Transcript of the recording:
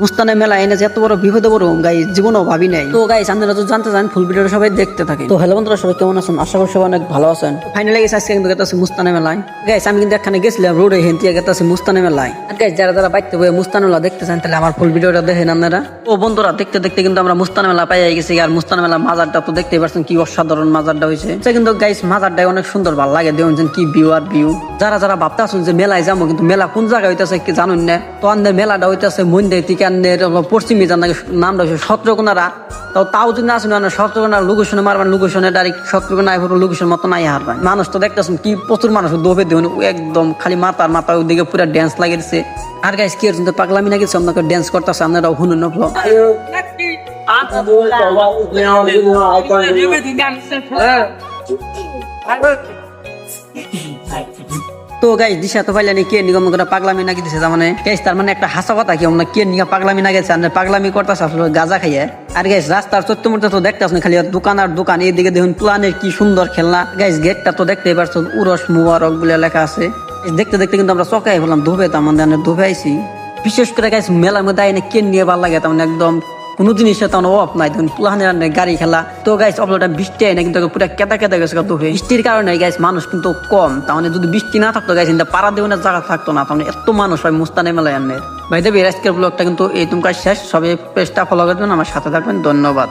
মুস্তানে মেলা এনে যে এত বড় বিপদে বড় গাইস জীবনও ভাবি নাই। তো গাইস আপনারা তো জানতে চান ফুল ভিডিওটা সবাই দেখতে থাকে। তো হ্যালো বন্ধুরা, সবাই কেমন আছেন? আশা করি সবাই অনেক ভালো আছেন। ফাইনালি গাইস আজকে কিন্তু গেতাছি মুস্তানে মেলায়। গাইস আমি কিন্তু এখানে গেছিলাম রোডে হেন্তিয়া গেতাছি মুস্তানে মেলায়। আর গাইস যারা যারা বাইতে বয়ে মুস্তানে মেলা দেখতে চান তাহলে আমার ফুল ভিডিওটা দেখেন আপনারা। ও বন্ধুরা দেখতে দেখতে কিন্তু আমরা মুস্তানে মেলা পাই গেছি। আর মুস্তানে মেলা মাজারটা তো দেখতেই পারছেন কি অসাধারণ মাজারটা হয়েছে। কিন্তু গাইস মাজারটা অনেক সুন্দর, ভালো লাগে দেখুন কি ভিউ আর ভিউ। যারা যারা ভাবতে আসুন যে মেলায় যাবো, কিন্তু মেলা কোন জায়গায় হইতেছে কি জানুন না। তো আমাদের মেলাটা হইতেছে মন্দির থেকে পশ্চিমী জান নামটা হচ্ছে সত্রকোনারা। তাও যদি না আসুন সত্রকোনার লোকেশনে মারবেন, লোকেশনে ডাইরেক্ট সত্রকোনা লোকেশন মতো নাই হারবেন। মানুষ তো দেখতেছেন কি প্রচুর মানুষ দোবে দেবেন একদম খালি মাথার ওদিকে পুরো ড্যান্স লাগিয়েছে। আর গাইস কি হচ্ছে পাগলামি না গেছে আপনাকে ড্যান্স করতেছে, আপনারাও শুনুন না। তো গাইস দিশা তো পাইলেনি কে নিগম করে পাগলামি না গেছে, মানে গাইস তার মানে একটা হাসা কথা কি আমরা কে নিয়ে পাগলামি না গেছে, আমরা পাগলামি করতেছে আসলে গাঁজা খাইয়ে। আর গাইস রাস্তার চত্বরটা তো দেখতেছেন খালি দোকান আর দোকান, এইদিকে দেখুন প্লানের কি সুন্দর খেলনা। গাইস গেটটা তো দেখতেই পারছো উরস মুবারক বলে লেখা আছে। দেখতে দেখতে কিন্তু আমরা চকাই বললাম ধোবে, তার মানে ধোবে আইসি। বিশেষ করে গাইস মেলার মধ্যে আইনে কে নিয়ে ভালো লাগে, তার মানে একদম কোনো জিনিসের তেমন অভাব নাই। দেখুন পুলাহানের গাড়ি খেলা। তো গাইস অবলোটা বৃষ্টি হয় না কিন্তু পুরো কেদা কেদা গেছে বৃষ্টির কারণে গাইস মানুষ কিন্তু কম। তার মানে যদি বৃষ্টি না থাকতো গাইস পাড়া দেওয়ার জায়গা থাকতো না। তার মানে এত মানুষ হয় মুস্তানে মেলায় আনের। ভাই দেবে আজকের ব্লগটা কিন্তু এই তুমি শেষ। সবাই পেজটা ফলো করবেন, আমার সাথে থাকবেন। ধন্যবাদ।